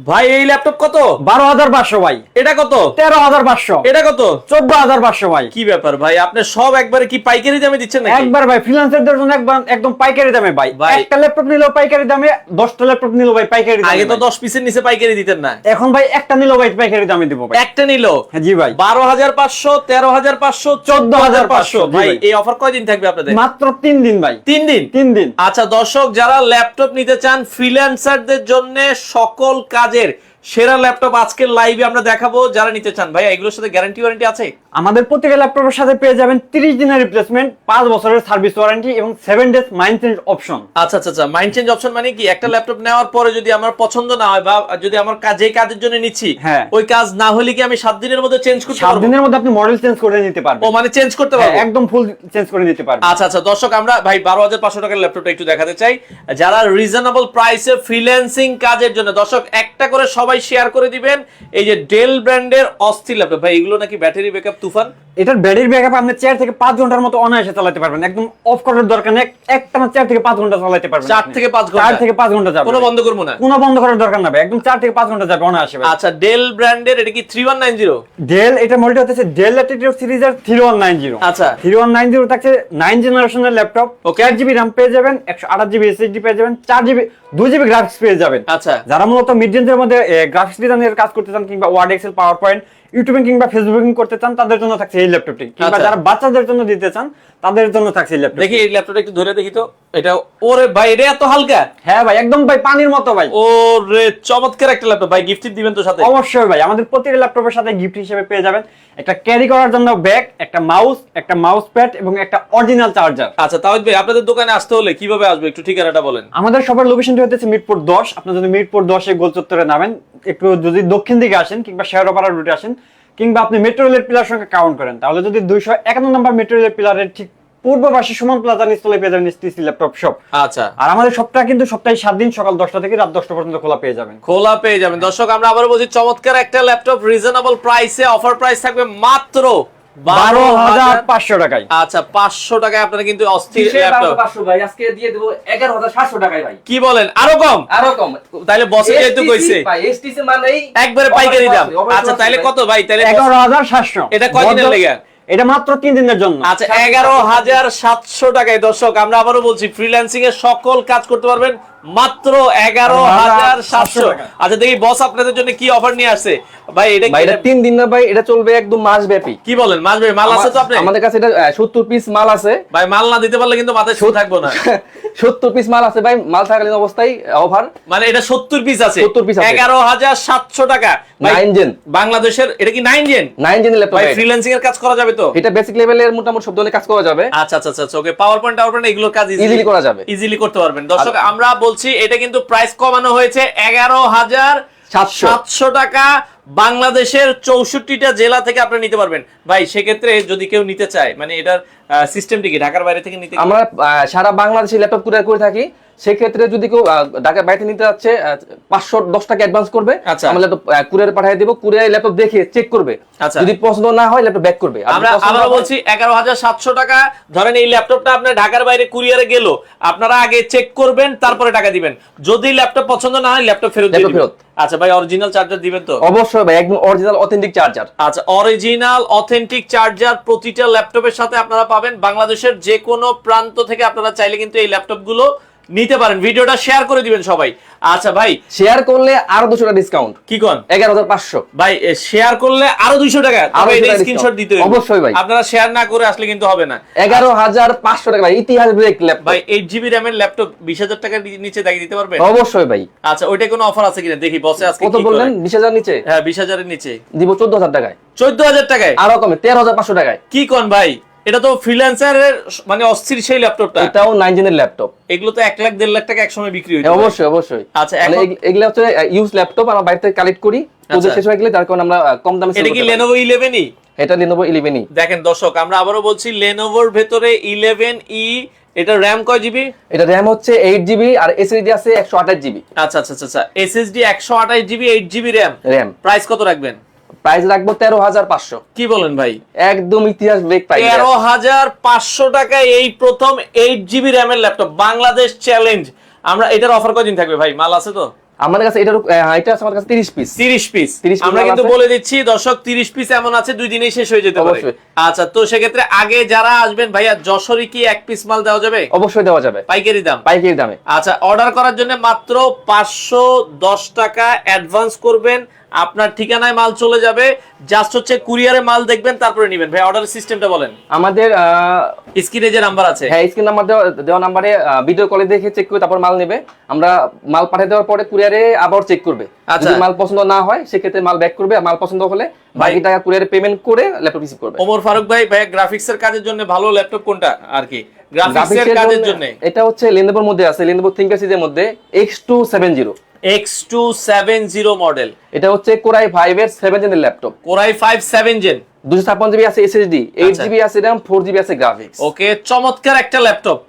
ভাই এই ল্যাপটপ কত? 12,500 ভাই। এটা কত? 13,500। এটা কত? 14,500 ভাই। কি ব্যাপার ভাই, আপনি সব একবারে কি পাইকারি দামে দিচ্ছেন নাকি? একবার ভাই, ফ্রিল্যান্সারদের জন্য একদম পাইকারি দামে ভাই। একটা ল্যাপটপ নিলেও পাইকারি দামে, 10টা ল্যাপটপ নিলেও ভাই পাইকারি দামে। আগে তো 10 পিসের নিচে পাইকারি দিতেন না। এখন ভাই একটা নিলেও ভাই পাইকারি দামে দিব ভাই। একটা নিলো? জি ভাই। 12,500, 13,500, 14,500। ভাই এই অফার কয়দিন থাকবে আপনাদের? মাত্র 3 দিন ভাই। 3 দিন? 3 দিন। আচ্ছা দর্শক, যারা ল্যাপটপ নিতে চান ফ্রিল্যান্সারদের জন্য সকল কাজের সেরা ল্যাপটপ আজকের লাইভে আমরা দেখাবো। যারা নিতে চান ভাই এগুলোর সাথে গ্যারান্টি ওয়ারেন্টি আছে? আমাদের প্রত্যেকটা ল্যাপটপের সাথে পেয়ে যাবেন 30 দিনের রিপ্লেসমেন্ট, 5 বছরের সার্ভিস ওয়ারেন্টি এবং 7 ডেজ মাইন্ড চেঞ্জ অপশন। আচ্ছা আচ্ছা আচ্ছা, মাইন্ড চেঞ্জ অপশন মানে কি? একটা ল্যাপটপ নেওয়ার পরে যদি আমার পছন্দ না হয় বা যদি আমার যে কাজের জন্য নিচ্ছি ওই কাজ না হলে কি আমি 7 দিনের মধ্যে চেঞ্জ করতে পারবো? 7 দিনের মধ্যে আপনি মডেল চেঞ্জ করে নিতে পারবেন। ও মানে চেঞ্জ করতে পারবো? একদম ফুল চেঞ্জ করে নিতে পারবেন। আচ্ছা আচ্ছা দর্শক, আমরা ভাই 12,500 টাকার ল্যাপটপটা একটু দেখাতে চাই যারা রিজনেবল প্রাইসে ফ্রিল্যান্সিং কাজের জন্য। দর্শক একটা করে সবাই শেয়ার করে দিবেন। এই যে ডেল ব্র্যান্ডের অস্থির ল্যাপটপ ভাই, এগুলো নাকি ব্যাটারি ব্যাকআপ তুফান। এটার ব্যাটারি ব্যাকআপ আপনি 4 থেকে 5 ঘন্টার মতো অনায়াসে চালাতে পারবেন। একদম অফ করার দরকার নেই, একটানা 4 থেকে 5 ঘন্টা চালাতে পারবেন। 4 থেকে 5 ঘন্টা? 4 থেকে 5 ঘন্টা যাবে, কোনো বন্ধ করব না? কোনো বন্ধ করার দরকার না ভাই, একদম 4 থেকে 5 ঘন্টা যাবে অনায়াসে ভাই। আচ্ছা ডেল ব্র্যান্ডের এটা কি 3190? ডেল এটা মডেলটা হচ্ছে ডেল ল্যাটিটিউড সিরিজের 3190। আচ্ছা 3190 থাকছে 9 জেনারেশনের ল্যাপটপ। 4GB RAM পেয়ে যাবেন, 128GB SSD পেয়ে যাবেন, 4GB 2GB গ্রাফিক্স পেয়ে যাবেন। আচ্ছা যারা মূলত মিড রেঞ্জের মধ্যে গ্রাফিক্স ডিজাইনের কাজ করতে চান কিংবা Word Excel PowerPoint YouTubing কিংবা ফেসবুকিং করতে চান তাদের জন্য থাকছে এই ল্যাপটপটি। কিংবা যারা বাচ্চাদের জন্য দিতে চান তাদের জন্য থাকছে এই ল্যাপটপ। দেখি এই ল্যাপটপটা একটু ধরে দেখি তো। এটা ওরে ভাই, এটা এত হালকা? হ্যাঁ ভাই, একদম ভাই পানির মতো ভাই। ওরে চমৎকার একটা ল্যাপটপ ভাই, গিফট দিবেন তো সাথে? অবশ্যই ভাই, আমাদের প্রত্যেকটা ল্যাপটপের সাথে গিফট হিসেবে পেয়ে যাবেন একটা ক্যারি করার জন্য ব্যাগ, একটা মাউস প্যাড এবং একটা অরিজিনাল চার্জার। আচ্ছা তাওহিদ ভাই, আপনাদের দোকানে আসতে হলে কিভাবে আসবে একটু ঠিকানাটা বলেন। আমাদের সবার লোকেশনটি হচ্ছে মিরপুর 10। আপনারা যদি মিরপুর 10 এ গোল চত্বরে নামেন, একটু যদি দক্ষিণ দিকে আসেন কিংবা শেয়ারপাড়া রুটে আসেন কিংবা আপনি মেট্রো রেলের পিলার সঙ্গে কাউন্ট করেন, তাহলে যদি 251 নম্বর মেট্রো রেলের পিলারের ঠিক পূর্ব পাশে সুমন প্লাজা নিচতলায় পেয়ে যাবেন এসটিসি ল্যাপটপ শপ। আচ্ছা, আর আমাদের শপটা কিন্তু সপ্তাহে 7 দিন সকাল 10টা থেকে রাত 10টা পর্যন্ত খোলা পেয়ে যাবেন। দর্শক আমরা আবারও বলছি, চমৎকার একটা ল্যাপটপ রিজনেবল প্রাইসে, অফার প্রাইস থাকবে মাত্র 12,500 টাকায়। আচ্ছা 500 টাকায় আপনারা কিন্তু অস্থির ল্যাপটপ। 500 ভাই, আজকে দিয়ে দেব 11,700 টাকায় ভাই। কি বলেন, আরো কম? আরো কম? তাইলে বসে যেহেতু কইছে ভাই এসটিসি মানেই একবারে পাইকারি দাম। আচ্ছা তাইলে কত ভাই? তাইলে 11,700। এটা কয়দিনের লেগে? এটা মাত্র 3 দিনের জন্য। আচ্ছা 11,700 টাকায়। দর্শক আমরা আবারও বলছি, ফ্রিল্যান্সিং এ সকল কাজ করতে পারবেন মাত্র 11,700। আচ্ছা দেখি বস আপনাদের জন্য কি অফার নিয়ে আসছে ভাই। এটা ভাই এটা 3 দিন না ভাই, এটা চলবে একদম মাস ব্যাপী। কি বলেন, মাস ব্যাপী মাল আছে তো আপনাদের? আমাদের কাছে এটা 70 পিস মাল আছে ভাই। মাল না দিতে পারলে কিন্তু মাথায় শো থাকবো না। 70 পিস মাল আছে ভাই, মাল থাকালীন অবস্থায় অফার। মানে এটা 70 পিস আছে? 70 পিস আছে। 11,700 টাকা। 9 জেন বাংলাদেশের। এটা কি 9 জেন? 9 জেনের ল্যাপটপ ভাই। ফ্রিল্যান্সিং এর কাজ করা যাবে তো? এটা বেসিক লেভেলের মোটামুটি সব ধরনের কাজ করা যাবে। আচ্ছা আচ্ছা আচ্ছা ওকে, পাওয়ার পয়েন্ট এগুলোর কাজ ইজিলি করা যাবে, ইজিলি করতে পারবেন। দর্শক আমরা বলছি এটা কিন্তু প্রাইস কমানো হয়েছে 11,700 টাকা। বাংলাদেশের 64টা জেলা থেকে আপনি নিতে পারবেন ভাই। সেক্ষেত্রে যদি কেউ নিতে চায়, মানে এটার সিস্টেমটি কি ঢাকার বাইরে থেকে নিতে? আমরা সারা বাংলাদেশে ল্যাপটপ কুরিয়ার করে থাকি। সেক্ষেত্রে যদি কেউ ঢাকার বাইরে নিতে যাচ্ছে 510 টাকা অ্যাডভান্স করবে, আমরা ল্যাপটপ কুরিয়ার পাঠিয়ে দেব। কুরিয়ার ল্যাপটপ দেখে চেক করবে, যদি পছন্দ না হয় ল্যাপটপ ব্যাক করবে। আমরা বলছি 11,700 টাকা। ধরেন এই ল্যাপটপটা আপনার ঢাকার বাইরে কুরিয়ারে গেল, আপনারা আগে চেক করবেন তারপরে টাকা দিবেন। যদি ল্যাপটপ পছন্দ না হয় ল্যাপটপ ফেরত দিবেন। আচ্ছা ভাই, অরিজিনাল চার্জার দিবেন তো? অবশ্যই ভাই, একদম অরিজিনাল অথেন্টিক চার্জার। আচ্ছা অরিজিনাল অথেন্টিক চার্জার প্রতিটা ল্যাপটপের সাথে আপনারা পাবেন। বাংলাদেশের যে কোনো প্রান্ত থেকে আপনারা চাইলে কিন্তু এই ল্যাপটপগুলো নিতে পারেন। ভিডিওটা শেয়ার করে দিবেন সবাই। আচ্ছা ভাই, শেয়ার করলে আরো 200 টাকা ডিসকাউন্ট। কি কোন? 11,500 ভাই শেয়ার করলে আরো 200 টাকা। তবে এটা স্ক্রিনশট দিতে হবে অবশ্যই ভাই, আপনারা শেয়ার না করে আসলে কিন্তু হবে না। 11,500 টাকা ভাই, ইতিহাস ব্রেক ল্যাপটপ ভাই। 8GB RAM এর ল্যাপটপ 20,000 টাকার নিচে দাগি দিতে পারবেন? অবশ্যই ভাই। আচ্ছা ওইটা কোনো অফার আছে কিনা দেখি বসে আজকে কত বললেন? 20,000 নিচে? হ্যাঁ 20,000 এর নিচে দিব 14,000 টাকায়। 14,000 টাকায়? আরো কমে 13,500 টাকায়। কি কোন ভাই, এটা তো ফ্রিল্যান্সারের মানে অস্থির সেই ল্যাপটপটা। এটাও 9 জেনের ল্যাপটপ। এগুলো তো 1 লাখ 1.5 লাখ টাকা একসময় বিক্রি হইতো। অবশ্যই অবশ্যই। আচ্ছা এগুলো হচ্ছে ইউজ ল্যাপটপ, আমরা বাইরে থেকে কালেক্ট করি, প্রজেক্ট শেষ হয়ে গেলে তার কারণে আমরা কম দামে সেল এটা করতে কি পারি। Lenovo 11E? এটা Lenovo 11E। দেখেন দর্শক আমরা আবারও বলছি, Lenovoর ভেতরে 11E। এটা RAM কয় জিবি? এটা RAM হচ্ছে 8GB আর SSD আছে 128GB। আচ্ছা আচ্ছা আচ্ছা, SSD 128GB, 8GB RAM। Price কত রাখবেন? প্রাইস রাখবো 13,500। কি বলেন ভাই, একদম ইতিহাস ব্রেক প্রাইস। 13,500 টাকায় এই প্রথম 8GB RAM এর ল্যাপটপ, বাংলাদেশ চ্যালেঞ্জ। আমরা এটার অফার কয়দিন থাকবে ভাই? মাল আছে তো? আমাদের কাছে এটা আছে আমার কাছে 30 পিস 30 পিস আমরা কিন্তু বলে দিচ্ছি দর্শক 30 পিস এমন আছে 2 দিনেই শেষ হয়ে যেতে পারে। আচ্ছা তো সেক্ষেত্রে আগে যারা আসবেন ভাইয়া যশোরে কি এক পিস মাল দেওয়া যাবে? অবশ্যই দেওয়া যাবে পাইকারি দামে। আচ্ছা অর্ডার করার জন্য মাত্র 510 টাকা অ্যাডভান্স করবেন, আপনার ঠিকানায় মাল চলে যাবে, জাস্ট হচ্ছে কুরিয়ারে মাল দেখবেন তারপরে নেবেন। ভাই অর্ডার সিস্টেমটা বলেন। আমাদের স্ক্রিনে যে নাম্বার আছে, হ্যাঁ স্ক্রিন নাম্বার দেওয়া নাম্বারে ভিডিও কলে দেখে চেক করে তারপর মাল নেবে। আমরা মাল পাঠিয়ে দেওয়ার পরে কুরিয়ারে আবার চেক করবে, যদি মাল পছন্দ না হয় সেক্ষেত্রে মাল ব্যাক করবে, মাল পছন্দ হলে বাকি টাকা কুরিয়ারে পেমেন্ট করে ল্যাপটপ রিসিভ করবে। ওমর ফারুক ভাই গ্রাফিক্স এর কাজের জন্য ভালো ল্যাপটপ কোনটা আর কি? গ্রাফিক্স এর কাজের জন্য এটা হচ্ছে লেনোভোর মধ্যে আছে, লেনোভো থিংকপ্যাড সিরিজের মধ্যে X270 X270 মডেল। এটা হচ্ছে Core i5 এর 7 জেনের laptop. Core i5 7 gen, 256 GB আছে SSD, 8 জিবি আছে RAM, 4 জিবি আছে গ্রাফিক্স। ওকে চমৎকার একটা ল্যাপটপ।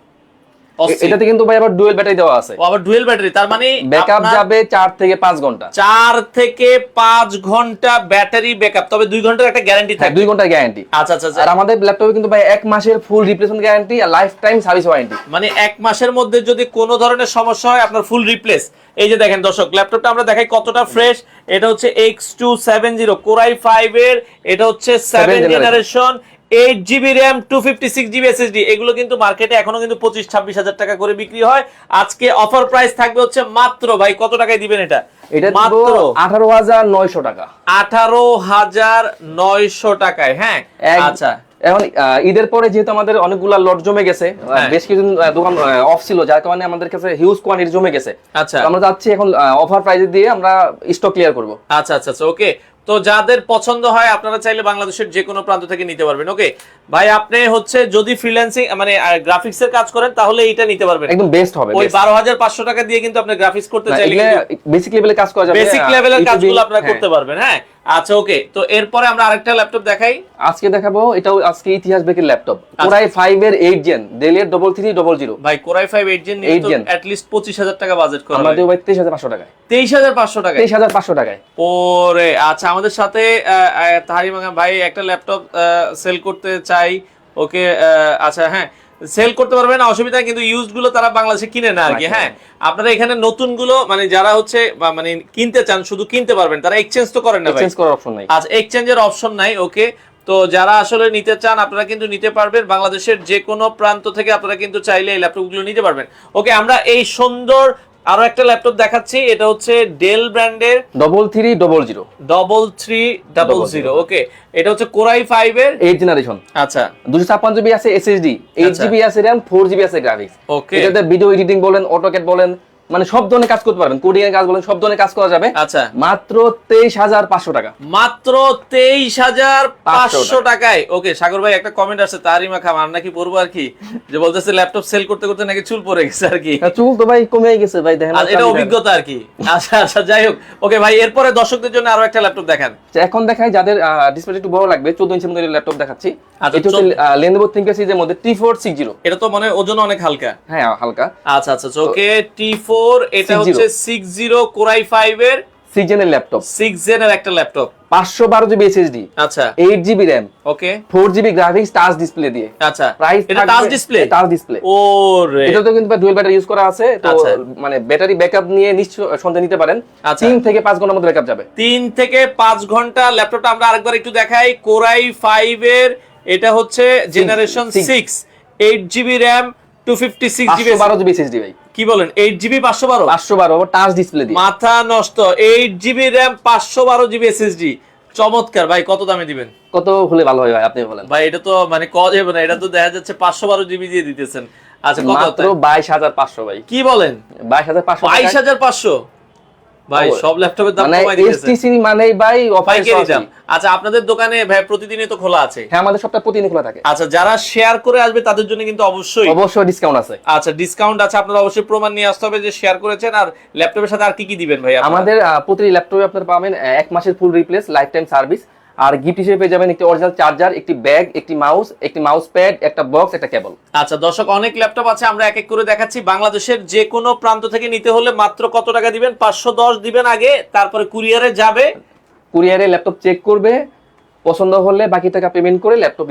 এটাতে কিন্তু ভাই আবার ডুয়াল ব্যাটারি দেওয়া আছে। আবার ডুয়াল ব্যাটারি, তার মানে ব্যাকআপ যাবে 4 থেকে 5 ঘন্টা। 4 থেকে 5 ঘন্টা ব্যাটারি ব্যাকআপ, তবে 2 ঘন্টার একটা গ্যারান্টি থাকে। 2 ঘন্টার গ্যারান্টি। আচ্ছা। আর আমাদের ল্যাপটপে কিন্তু ভাই 1 মাসের ফুল রিপ্লেসমেন্ট গ্যারান্টি আর লাইফ টাইম সার্ভিস ওয়ারেন্টি। মানে 1 মাসের মধ্যে যদি কোনো ধরনের সমস্যা হয় আপনার ফুল রিপ্লেস। এই যে দেখেন দর্শক ল্যাপটপটা আমরা দেখাই কতটা ফ্রেশ। এটা হচ্ছে X270 Core i5 এর, এটা হচ্ছে 7 generation, 8 GB RAM, 256 GB SSD। এগুলো কিন্তু মার্কেটে এখনো কিন্তু 25-26 হাজার টাকা করে বিক্রি হয়। আজকে অফার প্রাইস থাকবে হচ্ছে মাত্র ভাই কত টাকায় দিবেন এটা? এটা মাত্র 18,900 টাকা। 18,900 টাকায়। হ্যাঁ আচ্ছা এখন ঈদের পরে যেহেতু আমাদের অনেকগুলা লট জমে গেছে, বেশ কিছু দোকান অফ ছিল, যার কারণে আমাদের কাছে হিউজ কোয়ান্টিটি জমে গেছে। আচ্ছা আমরা যাচ্ছি এখন অফার প্রাইসে দিয়ে আমরা স্টক ক্লিয়ার করব। আচ্ছা ওকে। তো যাদের পছন্দ হয় আপনারা চাইলে বাংলাদেশের যে কোনো প্রান্ত থেকে নিতে পারবেন। ওকে ভাই আপনি হচ্ছে যদি ফ্রিল্যান্সিং মানে গ্রাফিক্স এর কাজ করেন তাহলে এটা নিতে পারবেন, একদম বেস্ট হবে। ওই 12,500 টাকা দিয়ে কিন্তু আপনি গ্রাফিক্স করতে চাইলে বেসিক লেভেলের কাজ করা যাবে, বেসিক লেভেলের কাজগুলো আপনারা করতে পারবেন। হ্যাঁ আচ্ছা ওকে। তো এরপরে আমরা আরেকটা ল্যাপটপ দেখাই, আজকে দেখাবো। এটাও আজকে ইতিহাস ব্রেকের ল্যাপটপ, Core i5 এর 8 জেন, Dell এর 3300। ভাই Core i5 8 জেন নিয়ে তো এট লিস্ট 25,000 টাকা বাজেট করা আমাদের ভাই 23,500 টাকায়। 23,500 টাকায়? 23,500 টাকায়। ওরে আচ্ছা আমাদের সাথে তাহিম ভাই একটা ল্যাপটপ সেল করতে চাই। ওকে আচ্ছা হ্যাঁ সেল করতে পারবেন না, অসুবিধা, কিন্তু ইউজড গুলো তারা বাংলাদেশে কিনে না আর কি। হ্যাঁ আপনারা এখানে নতুন গুলো মানে যারা হচ্ছে মানে কিনতে চান শুধু কিনতে পারবেন, তারা এক্সচেঞ্জ তো করেন না ভাই? এক্সচেঞ্জ করার অপশন নাই। আচ্ছা এক্সচেঞ্জের অপশন নাই। ওকে তো যারা আসলে নিতে চান আপনারা কিন্তু নিতে পারবেন, বাংলাদেশের যে কোনো প্রান্ত থেকে আপনারা কিন্তু চাইলে এই ল্যাপটপগুলো নিতে পারবেন। ওকে আমরা এই সুন্দর আরো একটা ল্যাপটপ দেখাচ্ছি, এটা হচ্ছে ডেল ব্র্যান্ডের 3300। ওকে এটা হচ্ছে Core i5 এর 8 জেনারেশন। আচ্ছা 256 জিবি আছে SSD, 8 জিবি আছে RAM, 4 জিবি আছে গ্রাফিক্স। ওকে এটাতে ভিডিও এডিটিং বলেন, অটোক্যাড বলেন, মানে সব ধরনের কাজ করতে পারবেন, কোডিং এর কাজ বলেন, সব ধরনের কাজ করা যাবে। আচ্ছা মাত্র 23,500 টাকা। মাত্র 23,500 টাকায়। ওকে সাগর ভাই একটা কমেন্ট আছে তারিমা খাম আর নাকি পড়বো আর কি, যে বলতেছে ল্যাপটপ সেল করতে করতে নাকি চুল পড়ে গেছে আর কি। চুল তো ভাই কমে গেছে ভাই, দেখেন এটা অভিজ্ঞতা আর কি। আচ্ছা যাই হোক। ওকে ভাই এরপরে দর্শকদের জন্য আরো একটা ল্যাপটপ দেখান। এখন দেখাই যাদের ডিসপ্লে একটু বড় লাগবে, 14 ইঞ্চির মধ্যে ল্যাপটপ দেখাচ্ছি। এটা হচ্ছে Lenovo ThinkPad সিরিজের মধ্যে T460। এটা তো মানে ওজন অনেক হালকা। হ্যাঁ হালকা। আচ্ছা ওকে T4 এটা হচ্ছে 60 Core i5 এর 6 জেনের ল্যাপটপ, 6 জেনের একটা ল্যাপটপ, 512 জিবি SSD, আচ্ছা 8 জিবি RAM, ওকে 4 জিবি গ্রাফিক্স, টাচ ডিসপ্লে দিয়ে। আচ্ছা প্রাইস এটা টাচ ডিসপ্লে? Touch display. ওরে এটা তো কিন্তু ডুয়াল ব্যাটারি ইউজ করা আছে, তো মানে ব্যাটারি ব্যাকআপ নিয়ে নিশ্চয়ই নিতে পারেন। 3 থেকে 5 ঘন্টার মধ্যে ব্যাকআপ যাবে। 3 থেকে 5 ঘন্টা। ল্যাপটপটা আমরা আরেকবার একটু দেখাই। Core i5 এর এটা হচ্ছে generation 6, 8 GB RAM, 256 GB 512 GB SSD ভাই। কি বলেন 8 জিবি 512 টাচ ডিসপ্লে দিয়ে। মাথা নষ্ট। 8 জিবি RAM, 512 জিবি SSD, চমৎকার ভাই। কত দামে দিবেন? কত হলে ভালো হয় ভাই আপনি বলেন? ভাই এটা তো মানে কজ হবে না, এটা তো দেখা যাচ্ছে 512 জিবি দিয়ে দিতেছেন। আচ্ছা কত? মাত্র 22,500 ভাই। কি বলেন 22,500? 22,500 ভাই সব ল্যাপটপের দাম কমাই দিয়েছে। এসটিসি মানেই ভাই অফার দাম। আচ্ছা আপনাদের দোকানে ভাই প্রতিদিনই তো খোলা আছে? হ্যাঁ আমাদের সবটা প্রতিদিন খোলা থাকে। আচ্ছা যারা শেয়ার করে আসবে তাদের জন্য কিন্তু অবশ্যই ডিসকাউন্ট আছে। আচ্ছা ডিসকাউন্ট আছে, আপনারা অবশ্যই প্রমাণ নিয়ে আসতে হবে যে শেয়ার করেছেন। আর ল্যাপটপের সাথে আর কি কি দিবেন ভাই? আমাদের প্রতিটি ল্যাপটপে আপনারা পাবেন 1 মাসের full replace, life time service, আর গিফট হিসেবে পেয়ে যাবেন একটি অরিজিনাল চার্জার, একটি ব্যাগ, একটি মাউস প্যাড, একটা বক্স, একটা কেবল। আচ্ছা দর্শক অনেক ল্যাপটপ আছে, আমরা এক এক করে দেখাচ্ছি। বাংলাদেশের যে কোনো প্রান্ত থেকে নিতে হলে মাত্র কত টাকা দিবেন? 510 দিবেন আগে, তারপরে কুরিয়ারে যাবে, কুরিয়ারে ল্যাপটপ চেক করবে, পছন্দ হলে বাকি টাকা পেমেন্ট করে ল্যাপটপ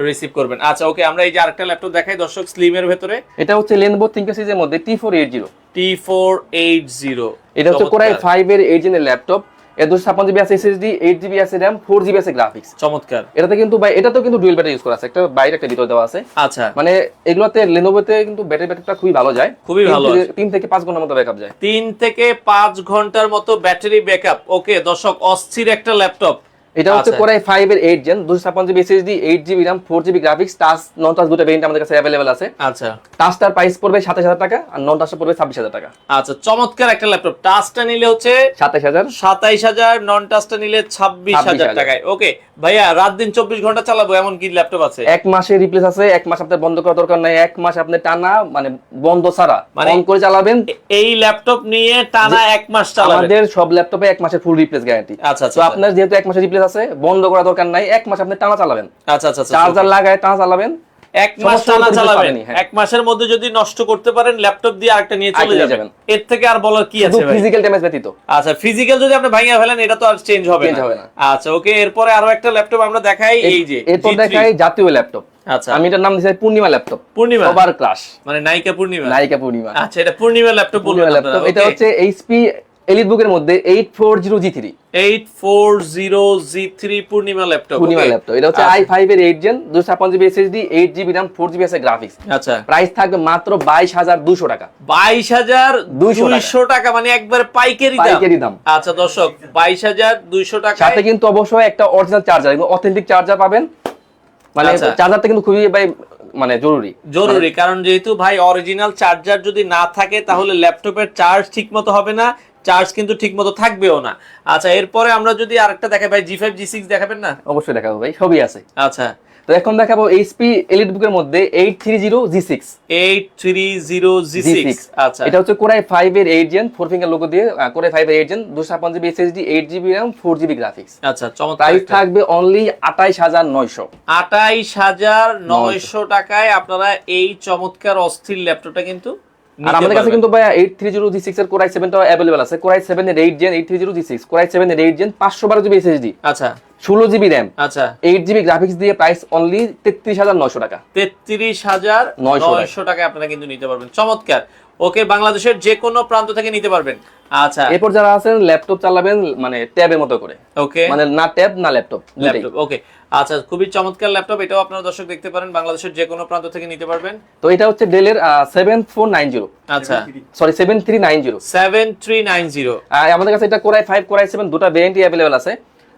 রিসিভ করবেন। আচ্ছা ওকে আমরা এই যে আরেকটা ল্যাপটপ দেখাই দর্শক স্লিমের ভেতরে। এটা হচ্ছে Lenovo ThinkPad সিরিজের মধ্যে T480। T480 এটা হচ্ছে কোরাই 5 এর 8 জেনের ল্যাপটপ, এর 256 জিবি আছে এসএসডি, 8 জিবি আছে র‍্যাম, 4 জিবি আছে গ্রাফিক্স। চমৎকার। এটাতে কিন্তু ভাই এটাতেও কিন্তু ডুয়াল ব্যাটারি ইউজ করা আছে, একটা বাইরে একটা ভিতরে দেওয়া আছে। আচ্ছা, মানে এগুলোতে Lenovoতে কিন্তু ব্যাটারিটা খুবই ভালো যায়, খুবই ভালো, 3 থেকে 5 ঘন্টার মতো ব্যাকআপ যায়। 3 থেকে 5 ঘন্টার মতো ব্যাটারি ব্যাকআপ। ওকে দর্শক, অস্থির একটা ল্যাপটপ। এটা হচ্ছে কোরাই 5 এর 8 gen, 256 GB SSD, 8 GB RAM, 4 GB graphics, touch non touch দুটো ভেরিয়েন্ট আমাদের কাছে अवेलेबल আছে। আচ্ছা, টাচটার প্রাইস পড়বে 27000 টাকা আর নন টাচটা পড়বে 26000 টাকা। আচ্ছা, চমৎকার একটা ল্যাপটপ। টাচটা নিলে হচ্ছে 27000, নন টাচটা নিলে 26000 টাকায়। ওকে ভাইয়া, রাত দিন 24 ঘন্টা চালাবো এমন কি ল্যাপটপ আছে? এক মাসের রিপ্লেস আছে, এক মাস আপনার বন্ধ করার দরকার নাই, এক মাস আপনি টানা মানে বন্ধ ছাড়া অন করে চালাবেন। এই ল্যাপটপ নিয়ে টানা এক মাস চালাবেন। আমাদের সব ল্যাপটপে এক মাসের ফুল রিপ্লেস গ্যারান্টি। আচ্ছা, তো আপনার যেহেতু এক মাসের রিপ্লেস আছে, বন্ধ করার দরকার নাই, এক মাস আপনি টানা চালাবেন। আচ্ছা, চার্জার লাগায় টানা চালাবেন, এক মাস টানা চালাবেন। এক মাসের মধ্যে যদি নষ্ট করতে পারেন, ল্যাপটপ দিয়ে আরেকটা নিয়ে চলে যাবেন। এর থেকে আর বলার কি আছে ভাই? ফিজিক্যাল ড্যামেজ ব্যতীত। আচ্ছা, ফিজিক্যাল যদি আপনি ভাঙিয়ে ফেলেন, এটা তো আর চেঞ্জ হবে না। আচ্ছা, ওকে, এরপরে আরো একটা ল্যাপটপ আমরা দেখাই। এই যে এরপর দেখাই জাতীয় ল্যাপটপ। আচ্ছা, আমি এটার নাম দিয়েছি পূর্ণিমা ল্যাপটপ। পূর্ণিমা ওভার ক্লাস, মানে নায়িকা পূর্ণিমা। নায়িকা পূর্ণিমা। আচ্ছা, এটা পূর্ণিমা ল্যাপটপ বলবেন আপনারা। এটা হচ্ছে এইচপি এলিট বুকের মধ্যে 840G3 পূর্ণিমা ল্যাপটপ। পূর্ণিমা ল্যাপটপ। এটা হচ্ছে i5 এর 8 gen, 256 GB SSD, 8 GB RAM, 4 GB আছে গ্রাফিক্স। আচ্ছা, প্রাইস থাকবে মাত্র 22200 টাকা। 22200 টাকা, মানে একবার পাইকারি দাম। আচ্ছা দর্শক, 22200 টাকা। সাথে কিন্তু অবশ্যই একটা অরিজিনাল চার্জার, অথেন্টিক চার্জার পাবেন। মানে চার্জারটা কিন্তু খুবই ভাই মানে জরুরি, কারণ যেহেতু ভাই অরিজিনাল চার্জার যদি না থাকে, তাহলে ল্যাপটপের চার্জ ঠিকমতো হবে না, চার্জ কিন্তু ঠিকমতো থাকবেও না। আচ্ছা, এরপরে আমরা যদি আরেকটা দেখাই ভাই, G5 G6 দেখাবেন না? অবশ্যই দেখাবো ভাই, সবই আছে। আচ্ছা, তো এখন দেখাবো এইচপি এলিট বুকের মধ্যে 830G6। আচ্ছা, এটা হচ্ছে কোরাই 5 এর 8 জেন, 4 ফিঙ্গার লোগো দিয়ে কোরাই 5 এর 8 gen, 256 GB SSD, 8 GB RAM, 4 GB graphics. আচ্ছা, চমৎকার। প্রাইস থাকবে অনলি 28900। 28900 টাকায় আপনারা এই চমৎকার অস্থির ল্যাপটপটা কিন্তু। আর আমাদের কাছে কিন্তু ভাই 830G6 এর কোরাই 7 টাও अवेलेबल আছে। কোরাই 7 এর 8 জেন, 830G6, কোরাই 7 এর 8 জেন, 512 জিবি এসএসডি। আচ্ছা, 16 জিবি র‍্যাম, আচ্ছা, 8 জিবি গ্রাফিক্স দিয়ে প্রাইস অনলি 33900 টাকা। 33900 টাকায় আপনারা কিন্তু নিতে পারবেন। চমৎকার। ওকে, বাংলাদেশের যে কোনো প্রান্ত থেকে নিতে পারবেন। আচ্ছা, এরপর যারা আছেন ল্যাপটপ চালাবেন মানে ট্যাবের মতো করে, ওকে, মানে না ট্যাব না ল্যাপটপ। ওকে, আচ্ছা, খুবই চমৎকার ল্যাপটপ। এটাও আপনারা দর্শক দেখতে পারেন, বাংলাদেশের যে কোনো প্রান্ত থেকে নিতে পারবেন। তো এটা হচ্ছে ডেলের 7490। আচ্ছা, সরি 7390। আমাদের কাছে এটা কোরাই 5 কোরাই 7 দুটো ভেরিয়েন্টই अवेलेबल আছে।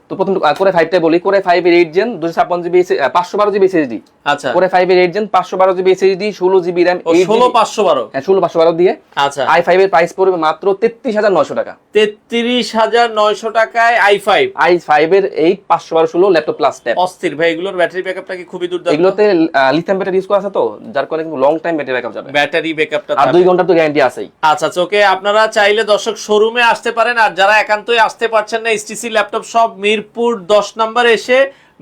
তো প্রথম কোরাই 5 টাই বলি। কোরাই 5 এর 8 জেন, 256 জিবি 512 জিবি এসএসডি। আচ্ছা, কোরাই 5 এর 8 gen, 512 GB SSD, 16 GB RAM, 16512। হ্যাঁ, 16512 দিয়ে। আচ্ছা, i5 এর প্রাইস পড়বে মাত্র 33900 টাকা। 33900 টাকায় i5 এর 8 512 16 ল্যাপটপ প্লাস ট্যাব। অস্থির ভাই, এগুলোর ব্যাটারি ব্যাকআপটা কি খুবই দুর্দান্ত। এগুলোতে লিথিয়াম ব্যাটারি ইউজ করা আছে, তো যার কারণে কিন্তু লং টাইম ব্যাটারি ব্যাকআপ যাবে। ব্যাটারি ব্যাকআপটা আর 2 ঘন্টা তো গ্যারান্টি আছেই। আচ্ছা, ওকে, আপনারা চাইলে দর্শক শোরুমে আসতে পারেন। আর যারা একান্তই আসতে পারছেন না, এসটিসি ল্যাপটপ শপ মিরপুর 10 নম্বরে এসে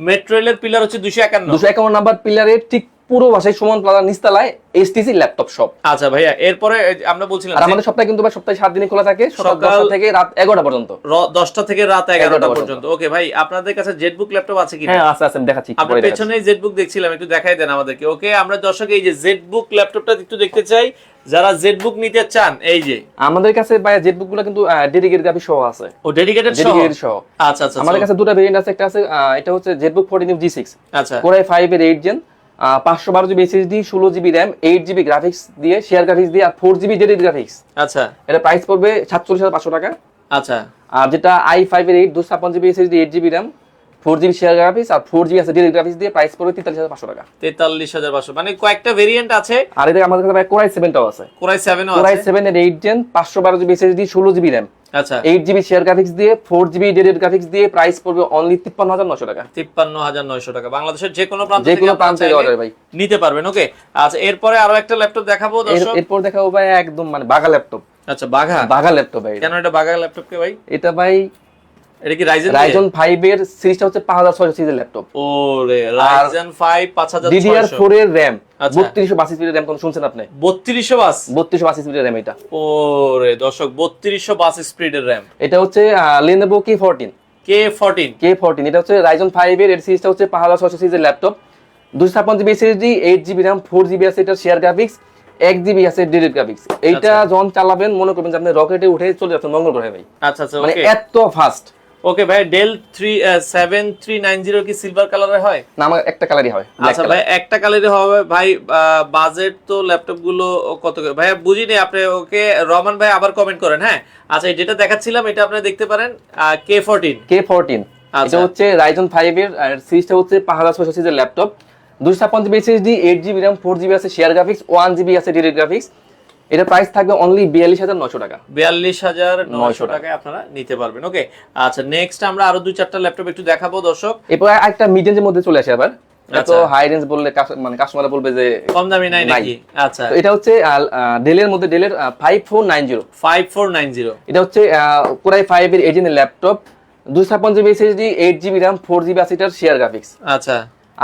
মেট্রো রেলের পিলার হচ্ছে 251 নাম্বার পিলারের ঠিক পুরো ভাষায় সুমন প্লাজা নিচতলায় এসটিসি ল্যাপটপ শপ। আচ্ছা ভাইয়া, এরপরে আমরা বলছিলাম আর আমাদের সপ্তাহে কিন্তু সপ্তাহে 7 দিনই খোলা থাকে, সকাল 10টা থেকে রাত 11টা পর্যন্ত। 10টা থেকে রাত 11টা পর্যন্ত। ওকে ভাই, আপনাদের কাছে জেটবুক ল্যাপটপ আছে কি? হ্যাঁ, আছে আছে, আমি দেখাচ্ছি। আপনার পেছনেই জেটবুক দেখছিলাম, একটু দেখাই দেন আমাদেরকে। ওকে, আমরা দর্শক এই যে জেটবুক ল্যাপটপটা একটু দেখতে চাই, যারা জেটবুক নিতে চান। এই যে আমাদের কাছে ভাই জেটবুক গুলো কিন্তু ডেডিকেটেড গ্রাফিক্স সহ আছে। ও, ডেডিকেটেড সহ। আচ্ছা, আচ্ছা, আমাদের কাছে দুটো ভেরিয়েন্ট আছে। একটা আছে এটা হচ্ছে জেটবুক 14 G6। আচ্ছা, কোরাই 5 এর 8 gen, 512 GB SSD, 16 GB RAM, 8 GB graphics দিয়ে, শেয়ার গ্রাফিক্স দিয়ে, আর 4 জিবি ডেডিকেটেড গ্রাফিক্স। আচ্ছা, এটা প্রাইস পড়বে 47500 টাকা। আচ্ছা, আর যেটা i5 এর 8 256 GB SSD, 8 GB RAM, 4 GB share graphics আর 4 জিবি আছে ডেডিকেটেড গ্রাফিক্স দিয়ে, প্রাইস পড়বে 43500 টাকা। 43500, মানে কয়েকটা ভেরিয়েন্ট আছে। আর এটা আমাদের কাছে কোরাই 7 টাও আছে। কোরাই 7 ও আছে। কোরাই 7 এর 8 gen, 512 GB SSD, 16 GB RAM, আচ্ছা, 8 জিবি শেয়ার গ্রাফিক্স দিয়ে, 4 জিবি ডেডিকেটেড গ্রাফিক্স দিয়ে, প্রাইস পড়বে অনলি 53900 টাকা। 53900 টাকা। বাংলাদেশের যে কোনো প্রান্ত থেকে অর্ডার ভাই নিতে পারবেন। ওকে, আচ্ছা, এরপরে আরো একটা ল্যাপটপ দেখাবো দর্শক। এরপর দেখাবো ভাই একদম মানে বাঘা ল্যাপটপ। আচ্ছা, বাঘা ল্যাপটপ ভাই। কেন এটা বাঘা ল্যাপটপ কে ভাই? এটা ভাই, এটা কি রাইজেন 5 এর সিরিজটা হচ্ছে 5600 সিরিজের ল্যাপটপ। ওরে, রাইজেন 5 5600, DDR4 এর RAM, 3232 স্পিডের RAM। কোন শুনছেন আপনি? 3232 স্পিডের RAM এটা। ওরে দর্শক, 3232 স্পিডের RAM। এটা হচ্ছে Lenovo K14। এটা হচ্ছে রাইজেন 5 এর সিরিজটা হচ্ছে 5600 সিরিজের laptop. 256 GB SSD, 8 GB RAM, 4 GB আছে এটা শেয়ার গ্রাফিক্স, 1 GB আছে ডিরেক্ট গ্রাফিক্স। এইটা যখন চালাবেন মনে করবেন যে আপনি রকেটে উঠে চলে যাচ্ছেন মঙ্গল গ্রহে ভাই। আচ্ছা আচ্ছা, মানে এত ফাস্ট। ওকে ভাই, ডেল 7390 কি সিলভার কালারে হয়? না, আমার একটা কালারই হয়। আচ্ছা ভাই, একটা কালারই হবে ভাই। বাজেট তো ল্যাপটপ গুলো কত ভাই বুঝিনি আপনি। ওকে রহমান ভাই আবার কমেন্ট করেন। হ্যাঁ আচ্ছা, যেটা দেখাচ্ছিলাম এটা আপনি দেখতে পারেন K14। এটা হচ্ছে Ryzen 5 এর সিরিজটা হচ্ছে 5600 সিরিজের laptop, 256GB SSD, 8GB RAM, 4GB আছে শেয়ার গ্রাফিক্স, 1GB আছে ডিরেক্ট গ্রাফিক্স। এটা প্রাইস থাকবে অনলি 42900 টাকা। 42900 টাকায় আপনারা নিতে পারবেন। ওকে আচ্ছা, নেক্সট আমরা আরো 2-4টা ল্যাপটপ একটু দেখাবো দর্শক। এরপর একটা মিড রেঞ্জের মধ্যে চলে আসে আবার। এত হাই রেঞ্জ বললে মানে কাস্টমার বলবে যে কম দামি নাই নাকি। আচ্ছা, তো এটা হচ্ছে ডেলের মধ্যে ডেলের 5490। এটা হচ্ছে কোরাই 5 এর agent laptop, 256GB SSD, 8GB RAM, 4GB আছে এটার শেয়ার গ্রাফিক্স। আচ্ছা,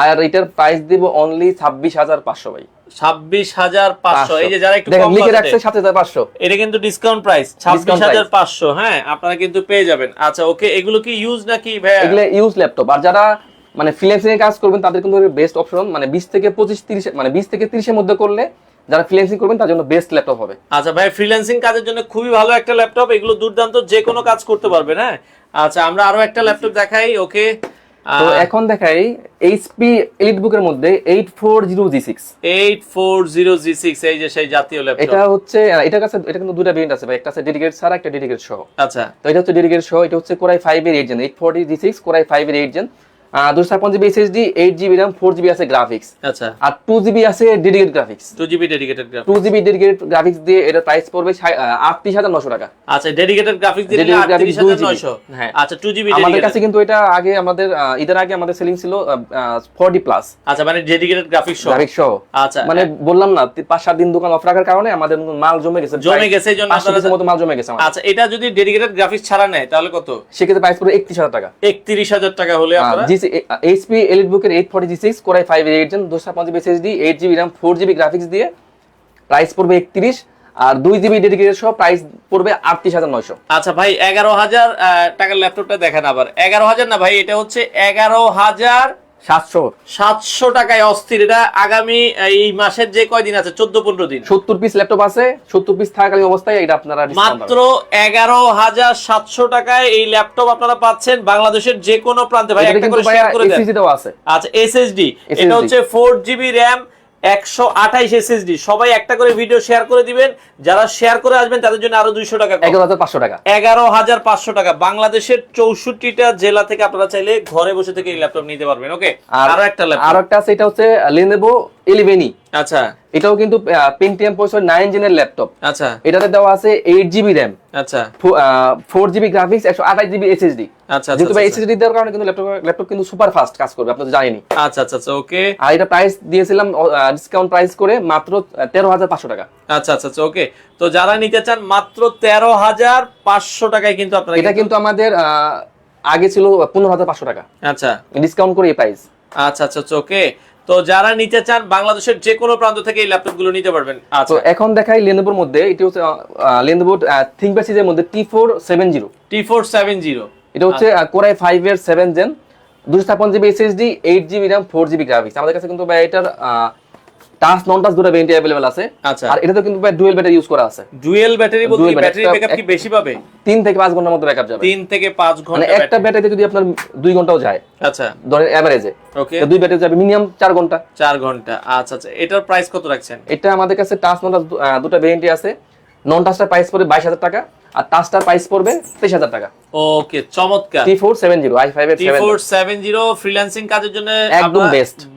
আর এটার প্রাইস দেব অনলি 26500 ভাই। 26500। এই যে যারা একটু কম লিখে রাখছে 7500, এটা কিন্তু ডিসকাউন্ট প্রাইস 26500। হ্যাঁ, আপনারা কিন্তু পেয়ে যাবেন। আচ্ছা ওকে, এগুলো কি ইউজ নাকি ভাই? এগুলো ইউজ ল্যাপটপ। আর যারা মানে ফ্রিল্যান্সিং এর কাজ করবেন তাদের কিন্তু বেস্ট অপশন, মানে 20 থেকে 25-30 মানে 20 থেকে 30 এর মধ্যে করলে যারা ফ্রিল্যান্সিং করবেন তার জন্য বেস্ট ল্যাপটপ হবে। আচ্ছা ভাই, ফ্রিল্যান্সিং কাজের জন্য খুবই ভালো একটা ল্যাপটপ। এগুলো দুর্দান্ত, যে কোনো কাজ করতে পারবেন। হ্যাঁ আচ্ছা, আমরা আরো একটা ল্যাপটপ দেখাই। ওকে, তো এখন দেখাই HP EliteBook এর মধ্যে 840G6। 840G6 এই যে সেই জাতীয় ল্যাপটপ। এটা হচ্ছে এটার কাছে এটা কিন্তু দুটো ভেরিয়েন্ট আছে ভাই, একটা আছে ডেডিকেটেড ছাড়া, একটা ডেডিকেটেড সহ। আচ্ছা, তো এটা হচ্ছে ডেডিকেটেড সহ। এটা হচ্ছে Core i5 এর 8 জেন 840G6 Core i5 এর 8 gen, 256GB SSD, 8GB RAM, 4GB আছে গ্রাফিক্স। আচ্ছা, আর 2GB আছে dedicated graphics. 2GB dedicated graphics. 2GB dedicated graphics দিয়ে এটা প্রাইস পড়বে 38900 টাকা। আচ্ছা, ডেডিকেটেড গ্রাফিক্স দিয়ে 38900। হ্যাঁ আচ্ছা, 2GB আমাদের কাছে কিন্তু এটা আগে আমাদের ঈদের আগে আমাদের সেলিং ছিল 40 প্লাস। আচ্ছা, মানে ডেডিকেটেড গ্রাফিক্স সহ। আচ্ছা, মানে বললাম না 5-7 দিন দোকান অফ রাখার কারণে আমাদের মাল জমে গেছে এইজন্য আপনাদের মতো মাল জমে গেছে। আচ্ছা, এটা যদি ডেডিকেটেড গ্রাফিক্স ছাড়া নেয় তাহলে কত? সেক্ষেত্রে প্রাইস পড়বে 31000 টাকা। 31000 টাকা হলে আপনারা HP EliteBook এর 840G6 Core i5 এর 8 gen, 256GB SSD, 8GB RAM, 4GB graphics দিয়ে প্রাইস পড়বে 31। আর 2GB ডেডিকেটেড সহ প্রাইস পড়বে 38900। আচ্ছা ভাই, 11000 টাকার ল্যাপটপটা দেখেন। আবার 11000 না ভাই, এটা হচ্ছে 11700 টাকায় অস্থির। এটা আগামী এই মাসের যে কয়দিন আছে 14-15 দিন 70 পিস ল্যাপটপ আছে। 70 পিস থাকাকালীন অবস্থায় এটা আপনারা মাত্র 11700 টাকায় এই ল্যাপটপ আপনারা পাচ্ছেন বাংলাদেশের যে কোনো প্রান্তে। ভাই একটা করে শেয়ার করে দেন। SSD দেওয়া আছে। আচ্ছা, SSD এটা হচ্ছে 4GB RAM 128 SSD। সবাই একটা করে ভিডিও শেয়ার করে দিবেন। যারা শেয়ার করে আসবেন তাদের জন্য আরো 200 টাকা, 11500 টাকা। 11500 টাকা। বাংলাদেশের 64টা জেলা থেকে আপনারা চাইলে ঘরে বসে থেকে এই ল্যাপটপ নিতে পারবেন। ওকে, আরো একটা ল্যাপটপ, আরো একটা আছে, এটা হচ্ছে Lenovo Eleveni। আচ্ছা, এটাও কিন্তু Pentium প্রসেসর 9 জেনের ল্যাপটপ। আচ্ছা, এটাতে দেওয়া আছে 8GB RAM, আচ্ছা, 4GB গ্রাফিক্স, 128GB SSD। আচ্ছা, যেহেতু SSD দেওয়ার কারণে কিন্তু ল্যাপটপ কিন্তু সুপার ফাস্ট কাজ করবে, আপনি তো জানেনই। আচ্ছা আচ্ছা আচ্ছা, ওকে। আর এটা প্রাইস দিয়েছিলাম ডিসকাউন্ট প্রাইস করে মাত্র 13500 টাকা। আচ্ছা আচ্ছা আচ্ছা, ওকে। তো যারা নিতে চান মাত্র 13500 টাকায় কিন্তু আপনারা, এটা কিন্তু আমাদের আগে ছিল 15500 টাকা। আচ্ছা, ডিসকাউন্ট করে এই প্রাইস। আচ্ছা আচ্ছা আচ্ছা, ওকে। তো যারা নিতে চান বাংলাদেশের যে কোনো প্রান্ত থেকে এই ল্যাপটপ গুলো নিতে পারবেন। তো আচ্ছা, এখন দেখাই Lenovoর মধ্যে, এটা হচ্ছে Lenovo ThinkPad সিরিজের মধ্যে T470। এটা হচ্ছে Core i5 এর 7 gen, 256GB SSD, 8GB RAM, 4GB graphics. আমাদের কাছে কিন্তু ভাই এটার টাচ নন টাচ দুটো ভেরিয়েন্ট अवेलेबल আছে। আচ্ছা, আর এটাতে কিন্তু ভাই ডুয়াল ব্যাটারি ইউজ করা আছে। ডুয়াল ব্যাটারি বলতে ব্যাটারি ব্যাকআপ কি বেশি পাবে? 3 থেকে 5 ঘন্টার মতো ব্যাকআপ যাবে। 3 থেকে 5 ঘন্টা মানে একটা ব্যাটারিতে যদি আপনার 2 ঘন্টাও যায়, আচ্ছা ধরেন এভারেজে, ওকে, তো 2 ব্যাটারি যাবে মিনিমাম 4 ঘন্টা। 4 ঘন্টা। আচ্ছা আচ্ছা, এটার প্রাইস কত রাখছেন? এটা আমাদের কাছে টাচ নন টাচ দুটো ভেরিয়েন্টই আছে। নন টাচটার প্রাইস পড়বে 22000 টাকা, আর টাচটার প্রাইস পড়বে 23000 টাকা। ওকে, চমৎকার। T470 i5 এর 7 T470 ফ্রিল্যান্সিং কাজের জন্য একদম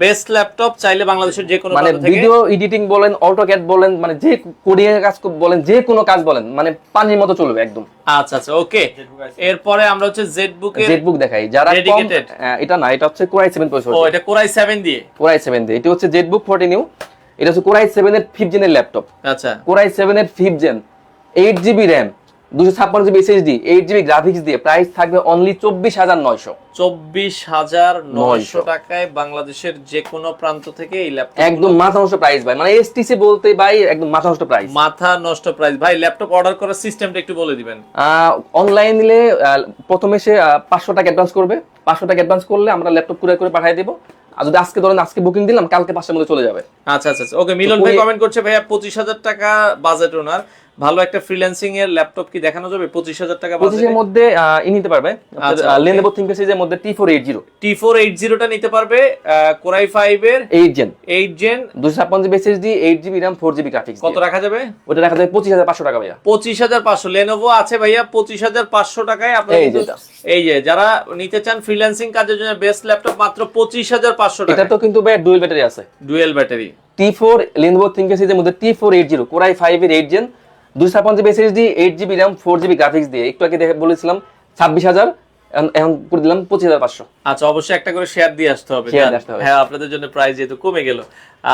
বেস্ট ল্যাপটপ। চাইলে বাংলাদেশের যে কোনো মানে প্রান্ত থেকে ভিডিও এডিটিং বলেন, অটোক্যাড বলেন, মানে যে কোডিং এর কাজ বলেন, যে কোনো কাজ বলেন, মানে পানির মতো চলবে একদম। আচ্ছা আচ্ছা, ওকে। এরপরে আমরা হচ্ছে জেটবুক দেখাই। যারা Dedicated। এটা না, এটা হচ্ছে Core i7 প্রসেসর। ও, এটা Core i7 দিয়ে। Core i7 দিয়ে। এটা হচ্ছে জেটবুক 40 নিউ। এটা হচ্ছে Core i7 এর 5th জেনের ল্যাপটপ। আচ্ছা, Core i7 এর 5th gen, 8GB RAM, 256GB SSD, 8GB graphics দিয়ে প্রাইস থাকবে অনলি 24900। 24900 টাকায় বাংলাদেশের যে কোনো প্রান্ত থেকে এই ল্যাপটপ একদম মাথা নষ্ট প্রাইস ভাই, মানে STC বলতে ভাই একদম মাথা নষ্ট প্রাইস। মাথা নষ্ট প্রাইস। ভাই ল্যাপটপ অর্ডার করার সিস্টেমটা একটু বলে দিবেন। অনলাইন নিলে প্রথমে সে 500 টাকা অ্যাডভান্স করবে। 500 টাকা অ্যাডভান্স করলে আমরা ল্যাপটপ কুরিয়ার করে পাঠিয়ে দেব। আর যদি আজকে ধরেন আজকে বুকিং দিলাম কালকে 5টার মধ্যে চলে যাবে। আচ্ছা আচ্ছা ওকে, মিলন ভাই কমেন্ট করছে ভাইয়া 25,000 টাকা বাজেট ওনার, ভালো একটা ফ্রিল্যান্সিং এর ল্যাপটপ কি দেখানো যাবে 25,000 টাকা বাজেটে? 25 এর মধ্যে নিতে পারবে Lenovo ThinkPad সিরিজের মধ্যে T480 টা নিতে পারবে, Core i5 এর 8 gen 256GB SSD 8GB RAM 4GB graphics. কত রাখা যাবে? ওটা রাখা যাবে 25,500 টাকা ভাইয়া। 25,500 Lenovo আছে ভাইয়া 25,500 টাকায় আপনারা এই যে যারা নিতে চান ফ্রিল্যান্সিং কাজের জন্য বেস্ট ল্যাপটপ মাত্র 25,500 টাকা। এটা তো কিন্তু ভাই ডুয়াল ব্যাটারি আছে, dual battery T4 Lenovo ThinkPad সিরিজের মধ্যে T480 Core i5 এর 8 gen 256GB SSD 8GB RAM 4GB graphics দিয়ে একটু আগে বলেছিলাম 26,000, এখন করে দিলাম 25,500। আচ্ছা অবশ্যই একটা করে শেয়ার দিয়ে আসতে হবে, হ্যাঁ আপনাদের জন্য প্রাইস যেহেতু কমে গেল।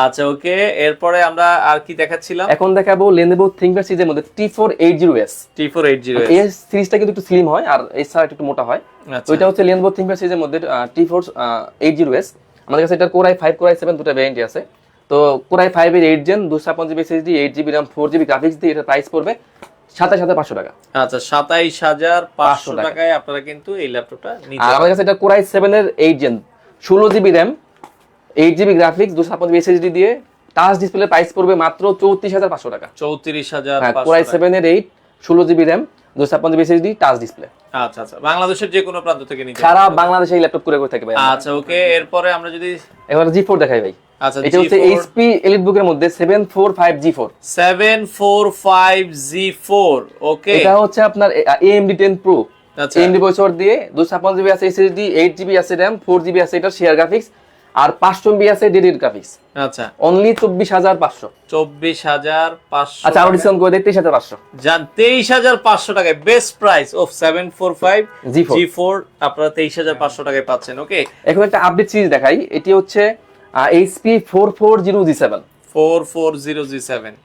আচ্ছা ওকে, এরপরে আমরা আর কি দেখাচ্ছিলাম? এখন দেখাবো Lenovo ThinkPad সিরিজের মধ্যে T480S। এই সিরিজটা কিন্তু একটু স্লিম হয় আর এই সাইড একটু মোটা হয়। ওইটা হচ্ছে Lenovo ThinkPad সিরিজের মধ্যে T480S। আমাদের কাছে এটা Core i5 Core i7 দুটো ভ্যারিয়েন্ট আছে। তো Core i5 এর 8 gen 256GB SSD 8GB RAM 4GB graphics দিয়ে এটা প্রাইস পড়বে 27,500 টাকা। আচ্ছা 27,500 টাকায় আপনারা কিন্তু এই ল্যাপটপটা নিতে পারবেন। আর আমাদের কাছে এটা Core i7 এর 8 gen 16GB RAM 8GB graphics 256GB SSD দিয়ে টাচ ডিসপ্লে প্রাইস পড়বে মাত্র 34,500 টাকা। 34,500 Core i7 এর 8 16GB RAM 256GB SSD touch display. আচ্ছা আচ্ছা, বাংলাদেশের যে কোনো প্রান্ত থেকে নিতে সারা বাংলাদেশে এই ল্যাপটপ করে থাকে ভাই। আচ্ছা ওকে, এরপরে আমরা যদি এবার G4 দেখাই ভাই। আচ্ছা এটা হচ্ছে HP EliteBook এর মধ্যে 745G4 ওকে, এটা হচ্ছে আপনার AMD 10 Pro। আচ্ছা AMD প্রসেসর দিয়ে 256GB আছে SSD 8GB আছে RAM 4GB আছে এটা শেয়ার গ্রাফিক্স আর 500MB আছে ডেডিকেটেড গ্রাফিক্স। আচ্ছা অনলি 24,500। 24,500। আচ্ছা আরো ডিসকাউন্ট করে দেই 23,500। জান 23,500 টাকায় বেস্ট প্রাইস অফ 745G4 আপনারা 23,500 টাকায় পাচ্ছেন। ওকে, এখন একটা আপডেট সিরিজ দেখাই। এটি হচ্ছে HP 440G7।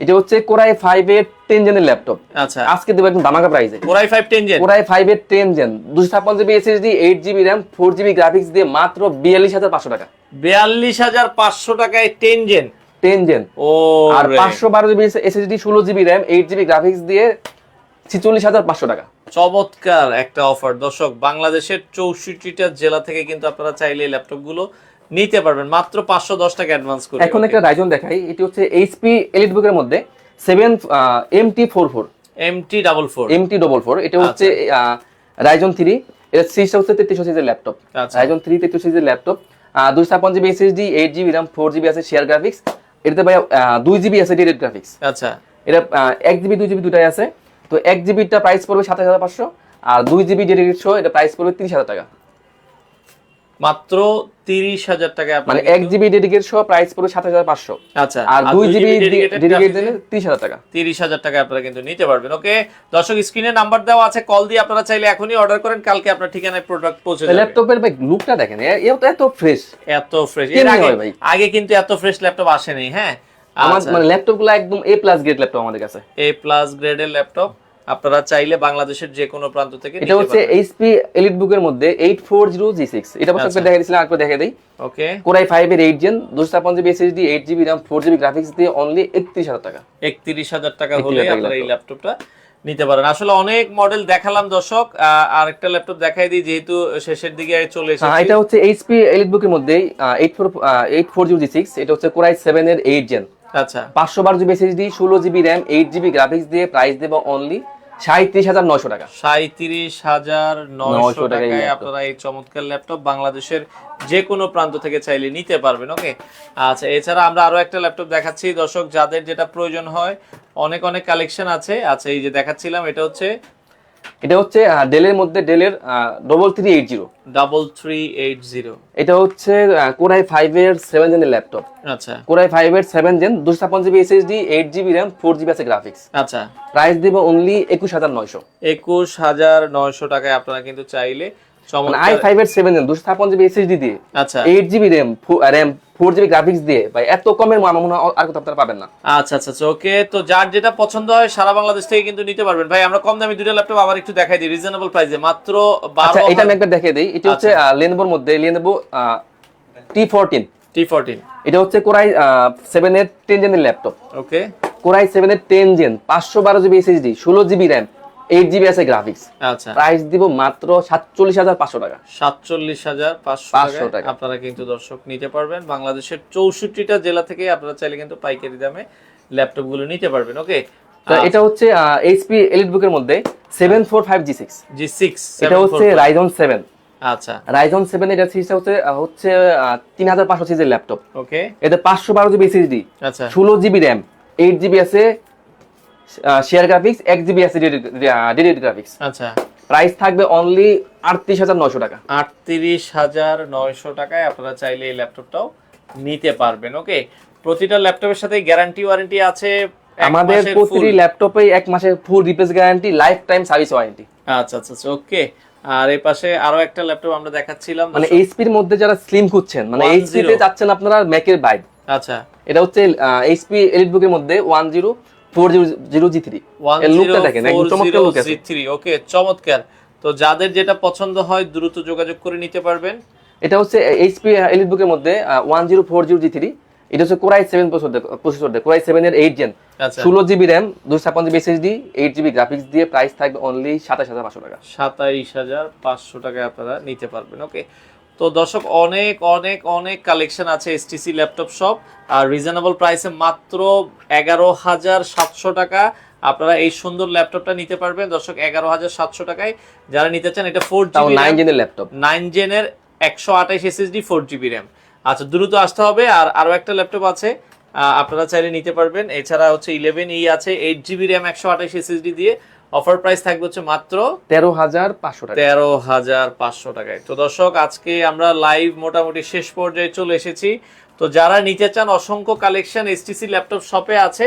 এটা হচ্ছে Core i5 এর 10 জেনের ল্যাপটপ। আচ্ছা আজকে দেব একদম ধামাকা প্রাইসে। Core i5 10 gen Core i5 এর 10 gen 256GB SSD 8GB RAM 4GB graphics দিয়ে মাত্র 42,500 টাকা। 42,500 টাকায় 10 জেন ও আর 512GB SSD 16GB RAM 8GB graphics দিয়ে 46,500 টাকা। চমৎকার একটা অফার দর্শক, বাংলাদেশের 64টা জেলা থেকে কিন্তু আপনারা চাইলে এই ল্যাপটপ গুলো নিতে পারবেন মাত্র 510 টাকা অ্যাডভান্স করে। এখন একটা Ryzen দেখাই। এটি হচ্ছে HP EliteBook এর মধ্যে 7MT44 এটা হচ্ছে Ryzen 3 এর সিরিজটা হচ্ছে 3300 সিরিজের ল্যাপটপ। Ryzen 3 3300 সিরিজের laptop 256GB SSD 8GB RAM 4GB আছে শেয়ার গ্রাফিক্স। এটাতে ভাই 2GB আছে ডেডিকেটেড গ্রাফিক্স। আচ্ছা এটা 1GB 2GB দুটাই আছে। তো 1GB টা প্রাইস পড়বে 27,500 আর 2GB ডেডিকেটেড সহ এটা প্রাইস পড়বে 30,000 টাকা। মাত্র 30,000 টাকা মানে 1GB ডেডিকেটেড সহ প্রাইস পড়বে 27,500। আচ্ছা আর 2GB ডেডিকেটেড দিলে 30,000 টাকা। 30,000 টাকা আপনারা কিন্তু নিতে পারবেন। ওকে দর্শক, স্ক্রিনে নাম্বার দেওয়া আছে, কল দিয়ে আপনারা চাইলে এখনই অর্ডার করেন, কালকে আপনার ঠিকানায় প্রোডাক্ট পৌঁছে যাবে। ল্যাপটপের ভাই লুকটা দেখেন, এত ফ্রেশ এর আগে কিন্তু এত ফ্রেশ ল্যাপটপ আসেনি। হ্যাঁ আমার মানে ল্যাপটপগুলো একদম A+ গ্রেড ল্যাপটপ আমাদের কাছে। A+ গ্রেডের ল্যাপটপ আপনারা চাইলে বাংলাদেশের যে কোনো প্রান্ত থেকে নিতে পারবেন। এটা হচ্ছে HP EliteBook এর মধ্যে 840G6 এটা বলতে আপনাদের দেখাই দিছিলাম, আরেকবার দেখাই দেই। ওকে, Core i5 এর 8 gen 256GB SSD 8GB RAM 4GB graphics দিয়ে অনলি 31,000 টাকা। 31,000 টাকা হলে আপনারা এই ল্যাপটপটা নিতে পারেন। আসলে অনেক মডেল দেখালাম দর্শক, আরেকটা ল্যাপটপ দেখাই দিই যেহেতু শেষের দিকে চলে এসেছে। এটা হচ্ছে HP EliteBook এর মধ্যে 840G6 এটা হচ্ছে Core i7 এর 8 জেন। আচ্ছা 512GB SSD 16GB RAM 8GB graphics দিয়ে প্রাইস দেব অনলি 37,900 টাকা। 37,900 টাকায় আপনারা এই চমৎকার ল্যাপটপ বাংলাদেশের যে কোনো প্রান্ত থেকে চাইলে নিতে পারবেন। ওকে, আচ্ছা এছাড়া আমরা আরো একটা ল্যাপটপ দেখাচ্ছি দর্শক, যাদের যেটা প্রয়োজন হয় অনেক কালেকশন আছে। আচ্ছা এই যে দেখাচ্ছিলাম এটা হচ্ছে ডেলের মধ্যে ডেলের 3380 এটা হচ্ছে Core i5 এর 7 জেনের ল্যাপটপ। আচ্ছা Core i5 এর 7 gen 256GB SSD 8GB RAM 4GB আছে গ্রাফিক্স। আচ্ছা প্রাইস দিব অনলি 21,900 টাকায় আপনারা কিন্তু চাইলে i5 এর 7 জেন 256GB SSD দিয়ে আচ্ছা 8GB RAM 4GB গ্রাফিক্স দিয়ে ভাই এত কমের আমার মনে হয় আর কোথাও আপনারা পাবেন না। আচ্ছা ওকে, তো যার যেটা পছন্দ হয় সারা বাংলাদেশ থেকে কিন্তু নিতে পারবেন। ভাই আমরা কম দামি দুটো ল্যাপটপ আবার একটু দেখাই দিই রিজনেবল প্রাইসে মাত্র 12। আচ্ছা এটা আমি একবার দেখিয়ে দেই। এটা হচ্ছে Lenovo এর মধ্যে Lenovo T14 এটা হচ্ছে Core i7 এর 10 জেনের ল্যাপটপ। ওকে, Core i7 এর 10 gen 512GB SSD 16GB RAM 8GB আছে গ্রাফিক্স। আচ্ছা, প্রাইস দিব মাত্র 47,500 টাকা। 47,500 টাকা আপনারা কিন্তু দর্শক নিতে পারবেন। বাংলাদেশের 64টা জেলা থেকে আপনারা চাইলে কিন্তু পাইকারি দামে ল্যাপটপ গুলো নিতে পারবেন। ওকে, তো এটা হচ্ছে HP EliteBook এর মধ্যে 745G6 G6, এটা হচ্ছে Ryzen 7। আচ্ছা, Ryzen 7 এটা সিরিজটা হচ্ছে 3500 সিরিজের ল্যাপটপ। ওকে, এতে 512GB SSD, আচ্ছা, 16GB RAM, 8GB আছে শেয়ার গ্রাফিক্স, 1GB আছে ডেডিকেটেড গ্রাফিক্স। আচ্ছা, প্রাইস থাকবে অনলি 38,900 টাকা। 38,900 টাকায় আপনারা চাইলে এই ল্যাপটপটাও নিতে পারবেন। ওকে, প্রতিটা ল্যাপটপের সাথে গ্যারান্টি ওয়ারেন্টি আছে। আমাদের প্রতিটি ল্যাপটপে 1 মাসের full replace guarantee, life time service warranty. আচ্ছা আচ্ছা আচ্ছা, ওকে। আর এই পাশে আরো একটা ল্যাপটপ আমরা দেখাচ্ছিলাম, মানে HP এর মধ্যে যারা স্লিম খুঁজছেন, মানে HP তে যাচ্ছেন আপনারা ম্যাকের ভাইব। আচ্ছা, এটা হচ্ছে HP EliteBook এর মধ্যে 1040G3 এর লুকটা দেখেন, একদম চমৎকার লুক আছে। G3, ওকে, চমৎকার। তো যাদের যেটা পছন্দ হয় দ্রুত যোগাযোগ করে নিতে পারবেন। এটা হচ্ছে HP EliteBook এর মধ্যে 1040G3, এটা হচ্ছে Core i7 প্রসেসর দিয়ে, Core i7 এর 8 gen, 16GB RAM, 256GB SSD, 8GB graphics দিয়ে প্রাইস থাকবে অনলি 27,500 টাকা। 27,500 টাকায় আপনারা নিতে পারবেন। ওকে, তো দর্শক অনেক অনেক অনেক কালেকশন আছে STC ল্যাপটপ শপ, আর রিজনেবল প্রাইসে মাত্র 11,700 টাকা আপনারা এই সুন্দর ল্যাপটপটা নিতে পারবেন। দর্শক 11,700 টাকায় যারা নিতে চান, এটা 4GB 9 জেনের laptop, 9 জেনের 128 SSD 4GB RAM। আচ্ছা, দ্রুত আসতে হবে। আর আরো একটা ল্যাপটপ আছে, আপনারা চাইলে নিতে পারবেন। এছাড়া হচ্ছে 11E আছে 8GB RAM 128 SSD দিয়ে, অফার প্রাইস থাকবে হচ্ছে মাত্র 13,500 টাকা। 13,500 টাকায়। তো দর্শক আজকে আমরা লাইভ মোটামুটি শেষ পর্যায়ে চলে এসেছি। তো যারা নিতে চান, অসংখ্য কালেকশন STC ল্যাপটপ শপে আছে।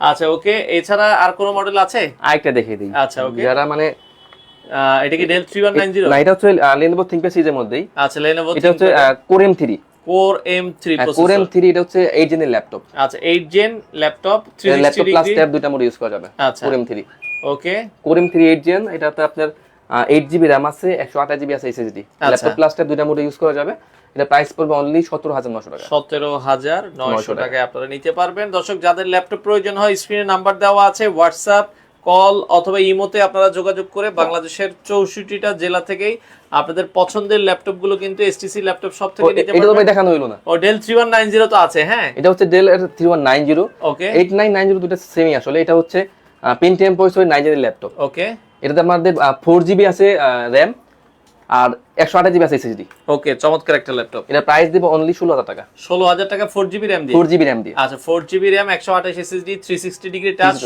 আচ্ছা, ওকে, এছাড়া আর কোনো মডেল আছে? আরেকটা দেখিয়ে দিই। আচ্ছা, ওকে, যারা মানে এটা কি Dell 3190? না, এটা হচ্ছে Lenovo ThinkPad সিরিজের মধ্যেই। আচ্ছা, Lenovo এটা হচ্ছে Core M3 processor. Core M3 এটা হচ্ছে 8 জেনের ল্যাপটপ। আচ্ছা, 8 gen laptop, 360 plus degree, tab দুইটা মোড ইউজ করা যাবে। আচ্ছা, Core M3, ওকে, Core M3 8 জেন, এটাতে আপনার 8GB RAM আছে, 128GB আছে SSD, ল্যাপটপ প্লাস ট্যাব দুইটা মোড ইউজ করা যাবে। এটা প্রাইস পড়বে অনলি 17,900 টাকা। 17,900 টাকায় আপনারা নিতে পারবেন। দর্শক যাদের ল্যাপটপ প্রয়োজন হয়, স্ক্রিনে নাম্বার দেওয়া আছে, হোয়াটসঅ্যাপ, কল অথবা ইমোতে আপনারা যোগাযোগ করে বাংলাদেশের 64টা জেলা থেকেই আপনাদের পছন্দের ল্যাপটপ গুলো কিন্তু STC ল্যাপটপ শপ থেকে নিতে পারবেন। এটা তো দেখানো হলো না। ও Dell 3190 তো আছে, হ্যাঁ, এটা হচ্ছে Dell 3190, ওকে, 8990 দুটো সেমই আসলে। এটা হচ্ছে Pentium প্রসেসর 9 জেনের ল্যাপটপ। ওকে, এটাতে আমাদের 4GB আছে RAM আর 128GB আছে SSD। ওকে, চমৎকার একটা ল্যাপটপ। এটা প্রাইস দিব অনলি 16,000 টাকা। 16,000 টাকা 4GB RAM দিয়ে? 4GB RAM দিয়ে। আচ্ছা, 4GB RAM 128 SSD 360 degree touch,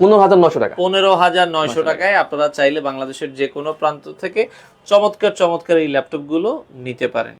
15,900 টাকা। 15,900 টাকায় আপনারা চাইলে বাংলাদেশের যে কোনো প্রান্ত থেকে চমৎকার চমৎকার এই ল্যাপটপ গুলো নিতে পারেন।